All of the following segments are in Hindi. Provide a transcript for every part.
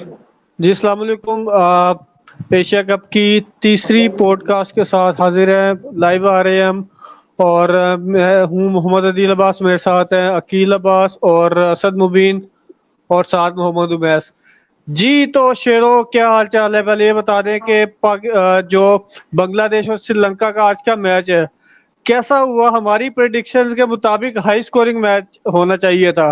जी अस्सलाम वालेकुम। एशिया कप की तीसरी पॉडकास्ट के साथ हाजिर हैं, लाइव आ रहे हैं हम। और मैं हूँ मोहम्मद अदील अब्बास, मेरे साथ हैं अकील अब्बास और असद मुबीन और साथ मोहम्मद उमैस। जी तो शेरों, क्या हाल चाल है? पहले ये बता दें कि जो बांग्लादेश और श्रीलंका का आज का मैच है कैसा हुआ? हमारी प्रेडिक्शंस के मुताबिक हाई स्कोरिंग मैच होना चाहिए था,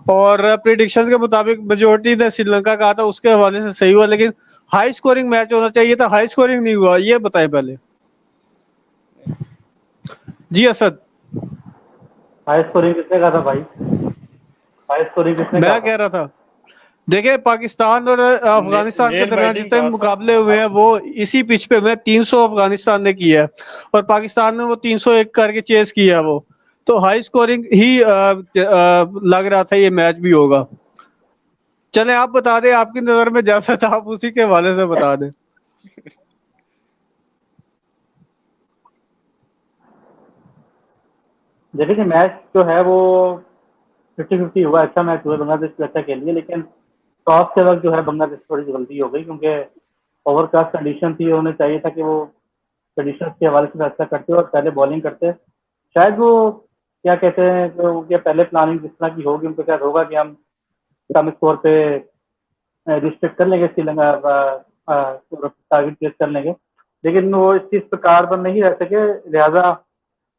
और प्रेडिक्शंस के मुताबिक मेजोरिटी ने श्रीलंका कहा था, उसके हवाले से सही हुआ। लेकिन हाई स्कोरिंग मैच होना चाहिए था, हाई स्कोरिंग नहीं हुआ। ये बताएं पहले। जी असद। हाई स्कोरिंग किसने कहा था भाई? हाई स्कोरिंग किसने कहा मैं था? कह रहा था, देखिए पाकिस्तान और अफगानिस्तान के नेल दरमियान बैटिंग जितने कहा था मुकाबले हुए हैं वो इसी पिच पे हुए हैं। 300 अफगानिस्तान ने किया है और पाकिस्तान ने वो 301 करके चेस किया है। वो तो हाई स्कोरिंग ही लग रहा था ये मैच भी होगा। चले आप बता दें, आपकी नजर में जैसा था आप उसी के हवाले से बता दें। देखिए मैच जो है वो 50-50 हुआ। अच्छा मैच हुआ बांग्लादेश के अच्छा खेल लिया, लेकिन टॉस के वक्त जो है बांग्लादेश थोड़ी सी गलती हो गई, क्योंकि ओवरकास्ट कंडीशन थी। उन्हें चाहिए था कि वो कंडीशन के हवाले से अच्छा करते और पहले बॉलिंग करते। शायद वो क्या कहते हैं कि उनके पहले प्लानिंग जिस तरह की होगी, उनको शायद होगा कि हम कम स्कोर पे रिस्ट्रिक्ट कर लेंगे श्रीलंका, टारगेट चेस कर लेंगे, लेकिन वो इस चीज पर कारगर नहीं रह सके। लिहाजा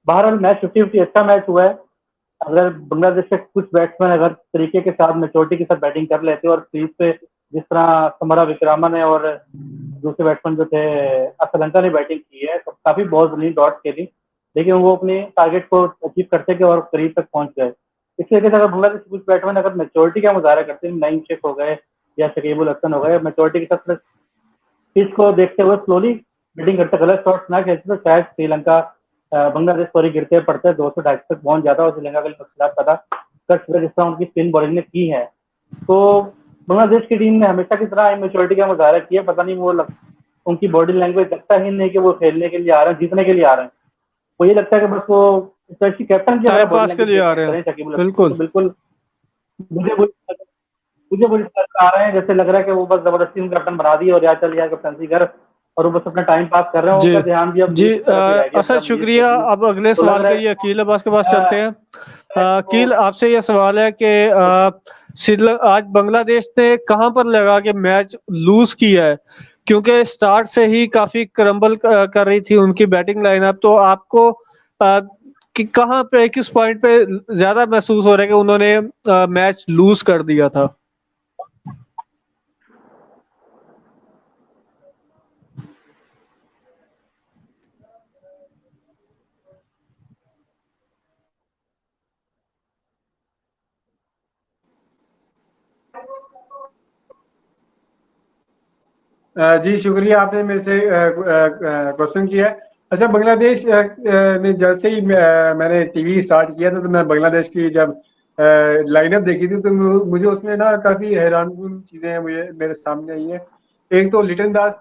बहरहाल मैच 50-50 अच्छा मैच हुआ है। अगर बांग्लादेश के कुछ बैट्समैन अगर तरीके के साथ मेच्योरिटी के साथ बैटिंग कर लेते और क्रीज पे जिस तरह समरा विक्रमन है और दूसरे बैट्समैन जो थे श्रीलंका ने बैटिंग की है, तो काफी बहुत बनी डॉट खेली, लेकिन वो अपने टारगेट को अचीव करते गए और करीब तक पहुंच गए। इसलिए अगर बांग्लादेश के कुछ बैट्समैन अगर मेच्योरिटी का मुजाहरा करते हैं, नईम शेख हो गए या शकीबुल हसन हो गए, मेच्योरिटी के साथ पिच को देखते हुए स्लोली बैटिंग करते, गलत शॉट्स ना खेलते, तो शायद श्रीलंका बांग्लादेश सॉरी गिरते पड़ते 200-250 तक पहुंच जाता और श्रीलंका के लिए मुश्किल पैदा कर चुका, जिस तरह उनकी स्पिन बॉलिंग ने की है। तो बांग्लादेश की टीम ने हमेशा की तरह इमेच्योरिटी का मुजाहरा किया। पता नहीं वो उनकी बॉडी लैंग्वेज लगता ही नहीं कि वो खेलने के लिए आ रहे हैं, जीतने के लिए आ रहे हैं। वो ये लगता है कि बस वो स्पेशली कैप्टन की अगर टाइम बॉडी पास के लैंग्वेज लिए आ देखते रहे करें हैं। शकीबुल हसन की, तो बिल्कुल। बिल्कुल मुझे मुझे आ रहे हैं, जैसे लग रहा है कि वो बस जबरदस्ती उनको कैप्टन बना दिया और या चल यार कैप्टनसी कर, और वो बस अपना टाइम पास कर रहे हैं। जी उनका ध्यान भी अब जी लीग की तरफ ही रह गया, असद जब लीग शुक्रिया। खेलनी अब अगले तो लग सवाल रहा के लिए अकील अब्बास के पास है चलते हैं। तो अकील, आपसे यह सवाल है कि आज बांग्लादेश ने कहां पर लगा के मैच लूज किया है? क्योंकि स्टार्ट से ही काफी क्रम्बल कर रही थी उनकी बैटिंग लाइनअप। तो आपको कि कहां पे, किस पॉइंट पे ज्यादा महसूस हो रहा है कि उन्होंने मैच लूज कर दिया था? जी शुक्रिया, आपने मेरे से क्वेश्चन किया है। अच्छा, बांग्लादेश ने जैसे ही मैंने टीवी स्टार्ट किया था, तो मैं बांग्लादेश की जब लाइनअप देखी थी, तो मुझे उसमें ना काफ़ी हैरानकुन चीज़ें मुझे मेरे सामने आई हैं। एक तो लिटन दास,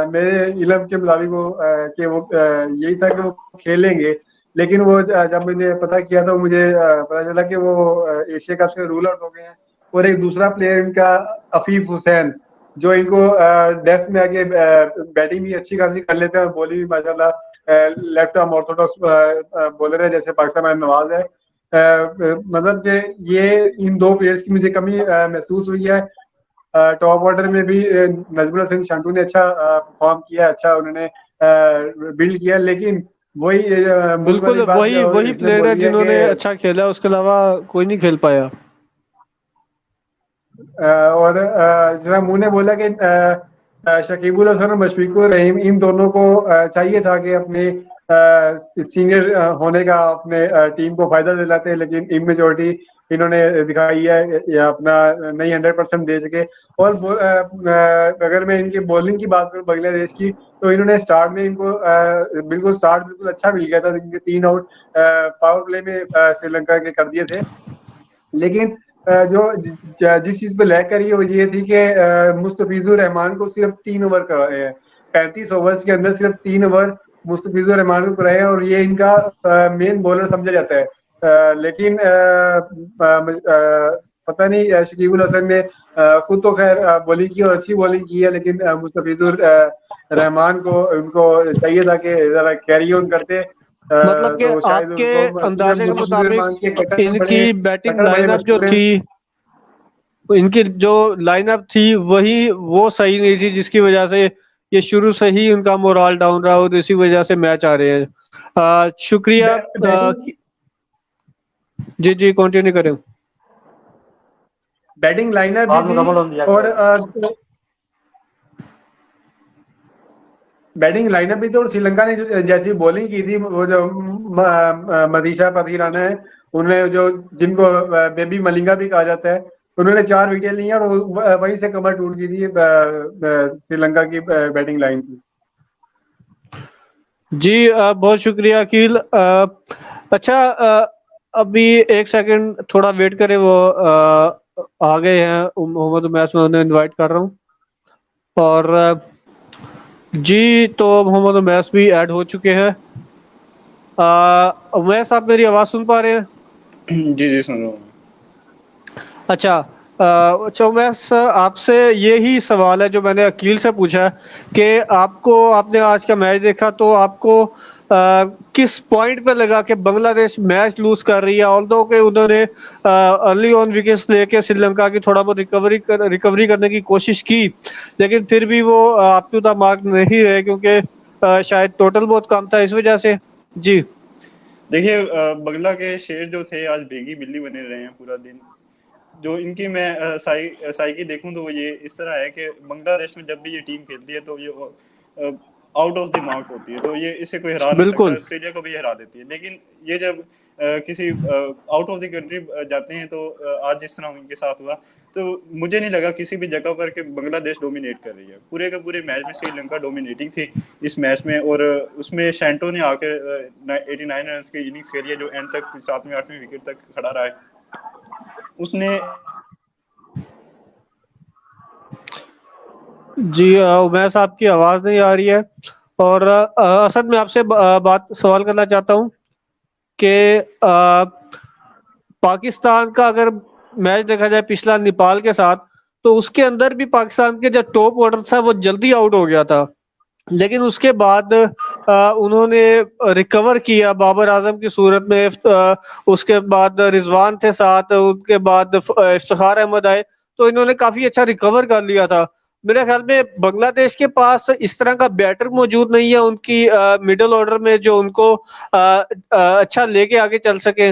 मेरे इलम के मुताबिक वो कि वो यही था कि वो खेलेंगे, लेकिन वो जब मैंने पता किया तो मुझे पता चला कि वो एशिया कप से रूल आउट हो गए हैं। और एक दूसरा प्लेयर इनका अफीफ हुसैन, जो इनको डेथ में आके बैटिंग भी अच्छी खासी कर लेते हैं और बॉलिंग भी माशाल्लाह लेफ्ट आर्म ऑर्थोडॉक्स बॉलर है, जैसे पाकिस्तान में नवाज है। मतलब कि ये इन दो प्लेयर्स की मुझे कमी महसूस हुई है। टॉप ऑर्डर में भी नजमुल हसन शांटू ने अच्छा परफॉर्म किया, अच्छा उन्होंने बिल्ड किया, लेकिन वही मूल बिल्कुल, वाली बात वही जो वही इसने प्लेयर है बोली है कि जिन्होंने अच्छा खेला, उसके अलावा कोई नहीं खेल पाया। और जरा मुंह ने बोला कि शकीबुल हसन और मुशफिकुर रहीम, इन दोनों को चाहिए था कि अपने सीनियर होने का अपने टीम को फायदा दिलाते हैं, लेकिन इमेच्योरिटी इन्होंने दिखाई है या अपना नहीं 100% दे सके। और अगर मैं इनकी बॉलिंग की बात करूं बांग्लादेश की, तो इन्होंने स्टार्ट में इनको बिल्कुल अच्छा मिल गया था। इनके 3 आउट पावर प्ले में श्रीलंका के कर दिए थे, लेकिन जो जिस चीज पे लैग करी है वो ये थी कि मुस्तफिजुर रहमान को सिर्फ 3 ओवर कराए हैं। 35 ओवर्स के अंदर सिर्फ 3 ओवर मुस्तफिजुर रहमान को कराए हैं, और ये इनका मेन बॉलर समझा जाता है। लेकिन पता नहीं शकीबुल हसन ने खुद तो खैर बॉलिंग की और अच्छी बॉलिंग की है, लेकिन मुस्तफिजुर रहमान को उनको चाहिए था कि जरा कैरी ऑन करते, मतलब कि तो शायद आपके उनको अंदाजे के मुस्तफिजुर रहमान के मुताबिक इनकी बैटिंग कटर बड़े लाइनअप जो मशहूर हैं। थी, इनकी जो लाइनअप थी वही वो सही नहीं थी, जिसकी वजह से ये शुरू से ही उनका मोराल डाउन रहा और इसी वजह से मैच आ रहे हैं। शुक्रिया। बैटिंग जी जी कंटिन्यू करें। बैटिंग लाइनअप भी बाद थी, मुकम्मल हो दिया और करेगा। बैटिंग लाइनअप भी थी, और श्रीलंका ने जैसी बॉलिंग की थी, वो जो मनीषा पथिराना है, उन्होंने जो जिनको बेबी मलिंगा भी कहा जाता है, उन्होंने 4 विकेट ली और वहीं से कमर टूट गई थी श्रीलंका की बैटिंग लाइन की। जी बहुत शुक्रिया अकील। अच्छा, अभी एक सेकंड थोड़ा वेट करें, वो आ गए हैं मोहम्मद उमैस, मैं उन्हें इनवाइट कर रहा हूँ। और जी तो मोहम्मद उमैस भी ऐड हो चुके हैं। उमैस, आप मेरी आवाज़ सुन पा रहे हैं? जी जी सुन रहा हूँ। अच्छा, उमैस, आपसे यही सवाल है जो मैंने अकील से पूछा कि आपने आज का मैच देखा तो आपको किस पॉइंट पे लगा कि बांग्लादेश मैच लूज कर रही है, ऑल्दो कि उन्होंने अर्ली ऑन विकेट्स लेके श्रीलंका की थोड़ा बहुत रिकवरी करने की कोशिश की, लेकिन फिर भी वो अप टू द मार्क नहीं रहे, क्योंकि शायद टोटल बहुत कम था इस वजह से। जी देखिए, बंगला के शेर जो थे आज भेगी बिल्ली बने रहे हैं पूरा दिन। जो इनकी मैं साइकी देखूं तो ये इस तरह है कि बांग्लादेश में जब भी ये टीम खेलती है तो ये आउट ऑफ द मार्क होती है, तो ये इसे कोई हरा नहीं सकता। बिल्कुल ऑस्ट्रेलिया को भी हरा देती है, लेकिन ये जब किसी आउट ऑफ द कंट्री जाते हैं तो आज जिस तरह इनके साथ हुआ, तो मुझे नहीं लगा किसी भी जगह पर कि बांग्लादेश डोमिनेट कर रही है। पूरे के पूरे मैच में श्रीलंका डोमिनेटिंग थी इस मैच में, और उसमें शैंटो ने आकर 89 रन की इनिंग्स खेली है, जो एंड तक 7वें 8वें विकेट तक खड़ा रहा है। उसने जी उमैस, आपकी आवाज़ नहीं आ रही है। और असद, मैं आपसे बात सवाल करना चाहता हूँ कि पाकिस्तान का अगर मैच देखा जाए पिछला नेपाल के साथ, तो उसके अंदर भी पाकिस्तान के जो टॉप ऑर्डर था वो जल्दी आउट हो गया था, लेकिन उसके बाद उन्होंने रिकवर किया बाबर आजम की सूरत में। उसके बाद रिजवान थे साथ, उनके बाद इफ्तिखार अहमद आए, तो इन्होंने काफी अच्छा रिकवर कर लिया था। मेरे ख्याल में बांग्लादेश के पास इस तरह का बैटर मौजूद नहीं है उनकी मिडिल ऑर्डर में, जो उनको अच्छा लेके आगे चल सके।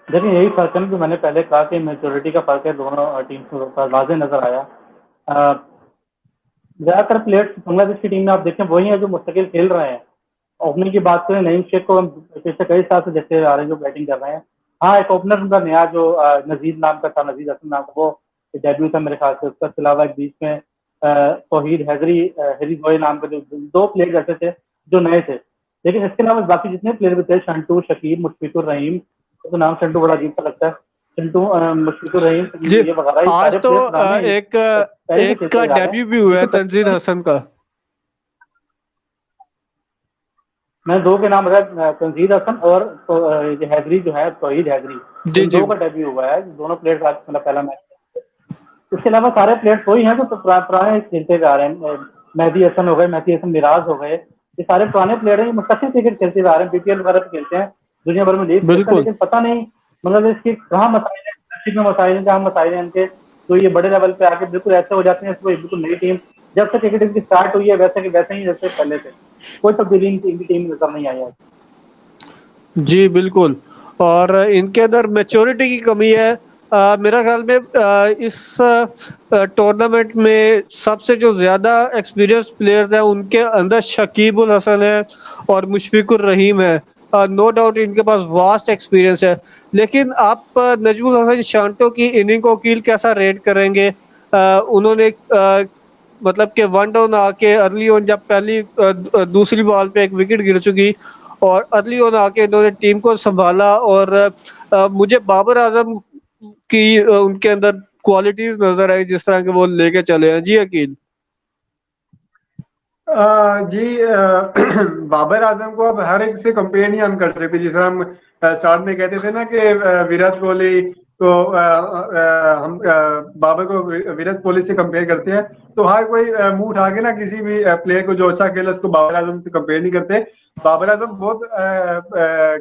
देखिए, यही फर्क है ना, जो मैंने पहले कहा कि मेजोरिटी का फर्क है दोनों टीम्स में, वाज़ेह नजर आया। ज्यादातर प्लेयर्स बांग्लादेश की टीम में आप देखें वही है जो मुस्तकिल खेल रहे हैं। ओपनिंग की बात करें, नईम शेख को हम पिछले कई साल से देखते आ रहे हैं जो बैटिंग कर रहे हैं। हाँ, एक ओपनर उनका नया जो नजीर नाम का था, नजीर हसन नाम का, वो डेब्यू था मेरे ख्याल से। उसके अलावा एक बीच में तौहीद हैदरी, हैरी जोए नाम के जो 2 प्लेयर ऐसे थे जो नए थे। लेकिन इसके अलावा बाकी जितने प्लेयर भी थे, शंटू, शकीब, मुशफिकुर रहीम, तो नाम शंटू बड़ा अजीब सा लगता है, शंटू, मुशफिकुर रहीम, जी, ये वगैरह, ये आज सारे तो प्लेयर पुराने एक पहले से एक खेलते का आ रहे हैं। डेब्यू भी हुआ है, लेकिन तंजीद हसन का। मैं 2 के नाम बताया, तंजीद हसन और तो ये हैदरी जो है, तौहीद हैदरी, जी इन जी 2 का डेब्यू हुआ है। दोनों प्लेयर्स आज मतलब पहला मैच। इसके अलावा सारे प्लेयर्स वही हैं जो तो पुराने खेलते हुए आ रहे हैं। मेहदी हसन हो गए, मेहदी हसन मिराज हो गए, ये सारे पुराने प्लेयर हैं, ये मुस्तकिल क्रिकेट खेलते हुए आ रहे हैं, बीपीएल वगैरह पे खेलते हैं, दुनिया भर में लीग खेलते हैं। बिल्कुल लेकिन पता नहीं बांग्लादेश की कहाँ मसाइल है, लीडरशिप में मसाइल हैं, जहाँ मसाइल हैं इनके, तो ये बड़े लेवल पे आके बिल्कुल ऐसे हो जाते हैं जैसे कोई बिल्कुल नई टीम जब से क्रिकेट इनकी स्टार्ट हुई है वैसे के वैसे ही जैसे पहले थे। कोई तब्दीली इनकी टीम में नजर नहीं आई है। जी बिल्कुल। और इनके अंदर मैच्योरिटी की कमी है। मेरा ख्याल में इस टूर्नामेंट में सबसे जो ज्यादा एक्सपीरियंस प्लेयर्स हैं उनके अंदर शकीबुल हसन है और मुशफिकुर रहीम है। नो डाउट इनके पास वास्ट एक्सपीरियंस है, लेकिन आप नजमुल हसन शांटो की इनिंग को कील कैसा रेट करेंगे? उन्होंने मतलब कि वन डाउन आके अर्ली ऑन, जब पहली दूसरी बॉल पे एक विकेट गिर चुकी और अर्ली ऑन आके इन्होंने टीम को संभाला, और मुझे बाबर आजम की उनके अंदर क्वालिटीज नजर आई जिस तरह के वो लेके चले हैं। जी अकील। जी बाबर आजम को अब हर एक से कंपेयर नहीं हम कर सकते। जिस तरह हम स्टार्ट में कहते थे ना कि विराट कोहली को हम बाबर को विराट कोहली से कंपेयर करते हैं, तो हर कोई मुंह उठा के ना किसी भी प्लेयर को जो अच्छा खेला उसको बाबर आजम से कंपेयर नहीं करते। बाबर आजम बहुत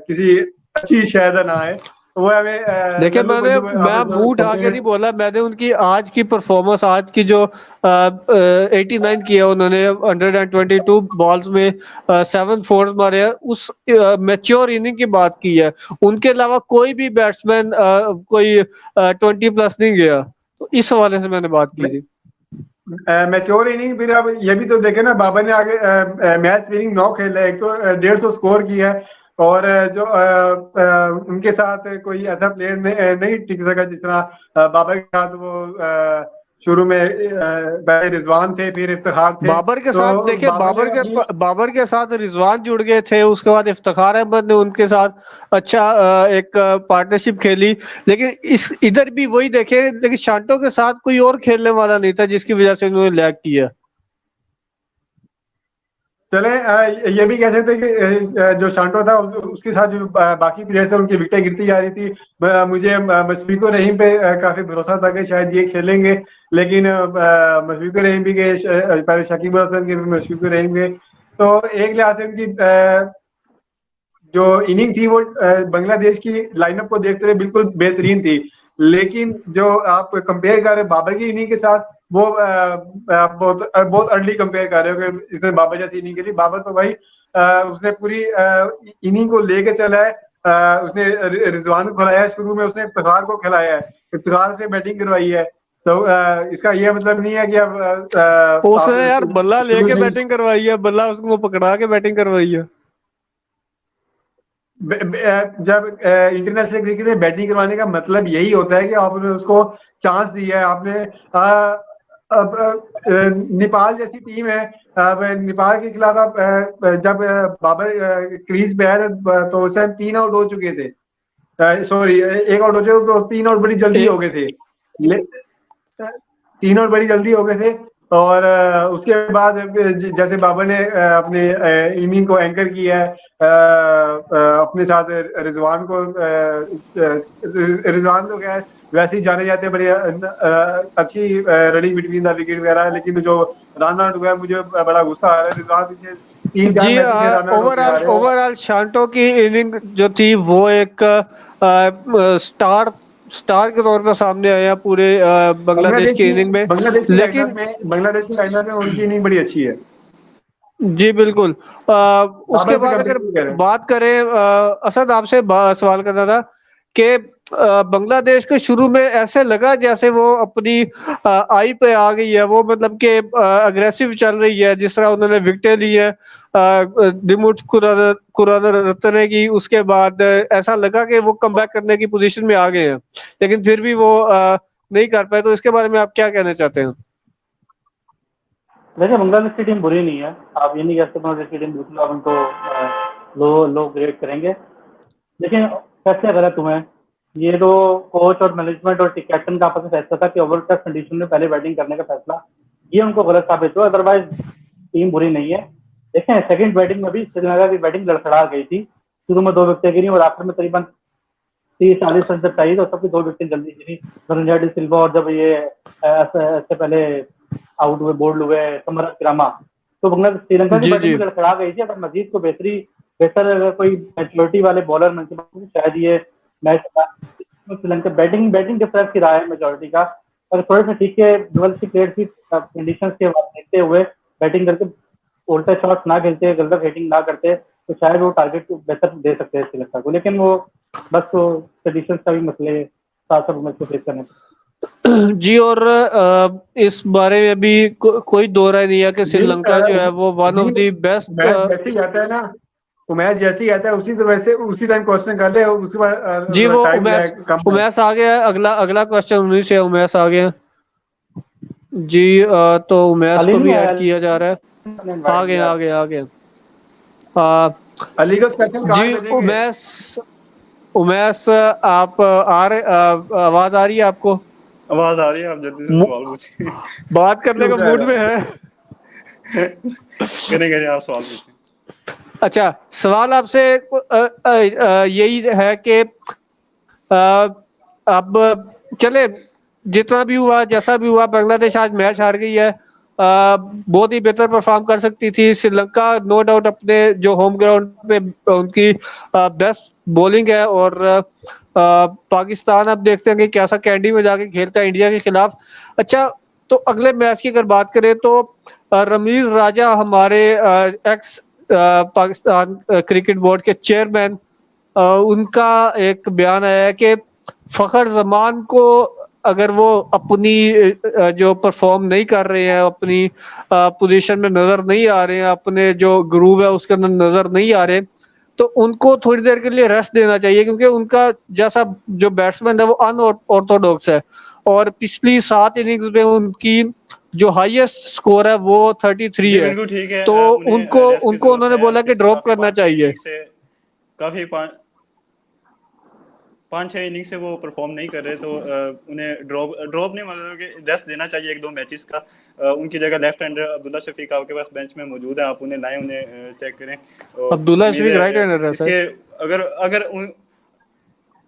किसी अच्छी शायद ना है, वो हमें देखिए मैं मुंह उठा के नहीं बोला, मैंने उनकी आज की परफॉर्मेंस, आज की जो 89 किया उन्होंने 122 बॉल्स में 7 फोर्स मारे हैं, उस मैच्योर इनिंग की बात की है। उनके अलावा कोई भी बैट्समैन कोई 20 प्लस नहीं गया, तो इस हवाले से मैंने बात की थी। मैच्योर इनिंग फिर अब ये भी तो देखे ना, बाबर ने आगे मैच विनिंग 9 खेला है, 150 स्कोर किया है, और जो उनके साथ कोई ऐसा प्लेयर नहीं टिक सका जिस तरह बाबर के साथ वो शुरू में पहले रिजवान थे, फिर इफ्तिखार थे। बाबर के साथ देखिए, बाबर के साथ रिजवान जुड़ गए थे, उसके बाद इफ्तिखार अहमद ने उनके साथ अच्छा एक पार्टनरशिप खेली, लेकिन इधर भी वही देखे, लेकिन शांटो के साथ कोई और खेलने वाला नहीं था जिसकी वजह से उन्होंने लैग किया। चले ये भी कह सकते कि जो शांटो था उसके साथ जो बाकी प्लेयर्स थे उनकी विकेटें गिरती जा रही थी। मुझे मुशफिक रहीम पे काफी भरोसा था कि शायद ये खेलेंगे, लेकिन मुशफिक रहीम भी गए, पहले शकीब अल हसन के, फिर मुशफिक रहीम गए, तो एक लिहाज से उनकी जो इनिंग थी वो बांग्लादेश की लाइनअप को देखते हुए बिल्कुल बेहतरीन थी। लेकिन जो आप कंपेयर कर रहे बाबर की इनिंग के साथ, वो बहुत अर्ली कंपेयर कर रहे हो कि इसने बाबर जैसी इनिंग खेली। बाबर तो भाई उसने पूरी इनिंग को लेके चला है, उसने रिजवान को खिलाया है, शुरू में उसने इफ्तिखार को खिलाया है, इफ्तिखार से बैटिंग करवाई है, तो इसका ये मतलब नहीं है कि अब उसने यार बल्ला लेके बैटिंग करवाई है, बल्ला उसको पकड़ा के बैटिंग करवाई है। जब इंटरनेशनल क्रिकेट में बैटिंग करवाने का मतलब यही होता है कि आपने उसको चांस दिया है। आपने अब नेपाल जैसी टीम है, अब नेपाल के खिलाफ आप जब बाबर क्रीज पे आए तो उस टाइम 3 आउट हो चुके थे, सॉरी 1 आउट हो चुके, तो 3 आउट बड़ी जल्दी हो गए थे, 3 आउट बड़ी जल्दी हो गए थे। और उसके बाद जैसे बाबर ने अपने इनिंग को एंकर किया है, अपने साथ रिजवान तो खैर वैसे ही जाने जाते हैं, बड़ी अच्छी रनिंग बिटवीन द विकेट वगैरह, लेकिन जो रन आउट हुआ है मुझे बड़ा गुस्सा आ रहा है। रिजवान पीछे जी, ओवरऑल शांटो की इनिंग जो थी वो एक स्टार के तौर पर सामने आया पूरे बांग्लादेश की इनिंग में, लेकिन बांग्लादेश की लाइनअप में उनकी इनिंग बड़ी अच्छी है। जी बिल्कुल। उसके बाद अगर बात करें, असद आपसे सवाल करना था कि बांग्लादेश को शुरू में ऐसे लगा जैसे वो अपनी आई पे आ गई है, वो मतलब कि अग्रेसिव चल रही है, जिस तरह उन्होंने विकेटें ली है दिमुथ कुरारत्ने की, उसके बाद ऐसा लगा कि वो कमबैक करने की पोजीशन में आ गए हैं, लेकिन फिर भी वो नहीं कर पाए, तो इसके बारे में आप क्या कहना चाहते हैं? देखिए, बांग्लादेश की टीम बुरी नहीं है, आप ये नहीं कह सकते बांग्लादेश की टीम दूसरा उनको लो ग्रेड करेंगे, लेकिन कैसे गलत हुए हैं ये तो कोच और मैनेजमेंट और कैप्टन का आपस में फैसला था कि ओवर टफ कंडीशन में पहले बैटिंग करने का फैसला, ये उनको गलत साबित हुआ। अदरवाइज टीम बुरी नहीं है। देखें, सेकंड बैटिंग में भी श्रीलंका की बैटिंग लड़खड़ा गई थी, शुरू में 2 विकेटें गिरी और आखिर में तकरीबन 30-40 रन जब चाहिए तो सबकी 2 विकेट जल्दी गिरी। धनंजय डी सिल्वा और जब ये ऐसे पहले आउट हुए, बोल्ड हुए समरत किरामा, तो बांग्लादेश श्रीलंका की बैटिंग लड़खड़ा गई थी। अगर मजीद को बेहतर अगर कोई मैच्योरिटी वाले बॉलर मिलते शायद ये मैच श्रीलंका बैटिंग डिफरेंस की रहा है मेजोरिटी का, और थोड़े से ठीक है डबल की प्लेयर की कंडीशंस के देखते हुए बैटिंग करके उल्टा शॉट ना खेलते, गलत हिटिंग ना करते, तो शायद वो टारगेट बेहतर दे सकते हैं श्रीलंका को, लेकिन वो बस वो कंडीशंस का भी मसले साथ मैच को फेस करने। जी, और इस बारे में भी कोई दो राय नहीं है कि श्रीलंका जो है वो वन ऑफ द बेस्ट जैसे ही आता है ना, उमेश जैसे ही आता है उसी टाइम क्वेश्चन कर ले, उसी बार जी वो उमेश आ गया। अगला क्वेश्चन उन्हीं से उमेश आ गया जी। तो उमेश को भी ऐड किया जा रहा है। आ गया अली का स्पेशल जी। उमेश आप आवाज आ रही है आपको? आवाज आ रही है, आप जल्दी से सवाल पूछिए। बात करने का मूड में है। करें आप सवाल पूछिए। अच्छा, सवाल आपसे यही है कि अब चले, जितना भी हुआ जैसा भी हुआ, बांग्लादेश आज मैच हार गई है। बहुत ही बेहतर परफॉर्म कर सकती थी श्रीलंका, नो डाउट अपने जो होम ग्राउंड पे उनकी बेस्ट बॉलिंग है, और पाकिस्तान अब देखते हैं कि कैसा कैंडी में जाके खेलता है इंडिया के खिलाफ। अच्छा, तो अगले मैच की अगर बात करें तो रमीज राजा हमारे एक्स पाकिस्तान क्रिकेट बोर्ड के चेयरमैन, उनका एक बयान आया है कि फखर जमान को अगर वो अपनी जो परफॉर्म नहीं कर रहे हैं, अपनी पोजीशन में नजर नहीं आ रहे हैं, अपने जो ग्रूव है उसके अंदर नजर नहीं आ रहे, तो उनको थोड़ी देर के लिए रेस्ट देना चाहिए, क्योंकि उनका जैसा जो बैट्समैन है वो अनऑर्थोडॉक्स है, और पिछली 7 इनिंग्स में उनकी जो हाईएस्ट स्कोर है वो 33 जी है। बिल्कुल ठीक है। तो उन्हें उनको रेस्ट की उनको जरूरत उन्होंने है। बोला कि पिछले ड्रॉप काफी करना 5-6 चाहिए। इनिंग से काफी 5-6 इनिंग से वो परफॉर्म नहीं कर रहे, तो उन्हें ड्रॉप नहीं, मतलब कि रेस्ट देना चाहिए 1-2 मैचेस का। उनकी जगह लेफ्ट हैंडर अब्दुल्ला शफीक आपके पास बेंच में मौजूद है, आप उन्हें लाएं, उन्हें चेक करें। और अब्दुल्ला उम्मीद शफीक है राइट हैंडर है सर। इसके अगर अगर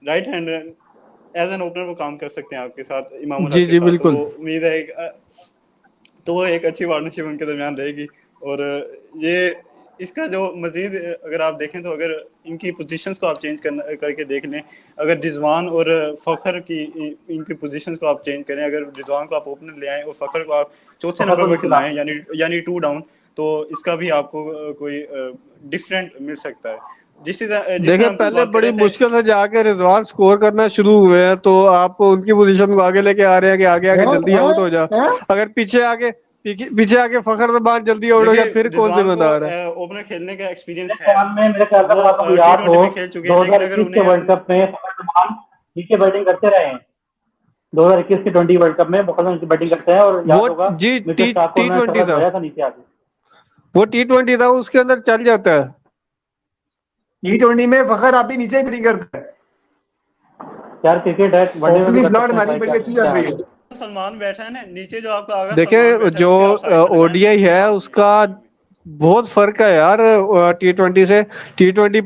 right hand as an opener वो काम कर सकते हैं आपके साथ, इमामुल जी हक के जी साथ, तो बिल्कुल। उम्मीद है तो वो एक अच्छी पार्टनरशिप उनके दरमियान रहेगी। और ये इसका जो मजीद अगर आप देखें तो अगर इनकी पोजीशंस को आप चेंज करके देख लें, अगर रिजवान और फ़खर की इनकी पोजीशंस को आप चेंज करें, अगर रिजवान को आप ओपनर ले आएं और फ़खर को आप चौथे फखर को नंबर पर नीचे खिलाएं, लाना। यानी 2 डाउन, तो इसका भी आपको कोई डिफरेंट मिल सकता है। जिस देखिए, तरह हम कल पहले बात कर बड़ी रहे थे। मुश्किल से जाके रिजवान स्कोर करना शुरू हुए हैं, तो आप उनकी पोजीशन को आगे लेके आ रहे हैं कि आगे आगे जल्दी आउट हो जा। अगर पीछे आके फखर जमान जल्दी आउट हो देखिए, जाए, फिर कौन रिजवान को जिम्मेदार है? ओपनर खेलने का एक्सपीरियंस मेरे है, ख्याल में मेरे ख्याल में वो अगर आपको याद हो T20 में खेल चुके हैं, लेकिन अगर 2021 के उन्हें वर्ल्ड कप में फखर जमान नीचे बैटिंग करते रहे हैं। 2021 के 20 वर्ल्ड कप में फखर नीचे बैटिंग करते हैं, और याद वो होगा जी मिचेल स्टार्क को टी उन्होंने ट्वेंटी सबक था, सिखाया था नीचे आके। वो T20 था, उसके अंदर चल जाता है। T20 में फखर आप भी नीचे ही नहीं करता है। यार क्रिकेट है, वनडे में भी ओपनिंग कर स्लॉट सकते हैं हमारी ट्राई, बड़ी क्या अच्छी चल क्या रही है। है। सलमान बैठा है ना नीचे, जो आपका आगा देखिए, सलमान बैठा है, जो उसे आप साइड में लगाएं, ओडीआई तो है काम उसका मिलेगा में। बहुत फर्क है यार T20 से। T20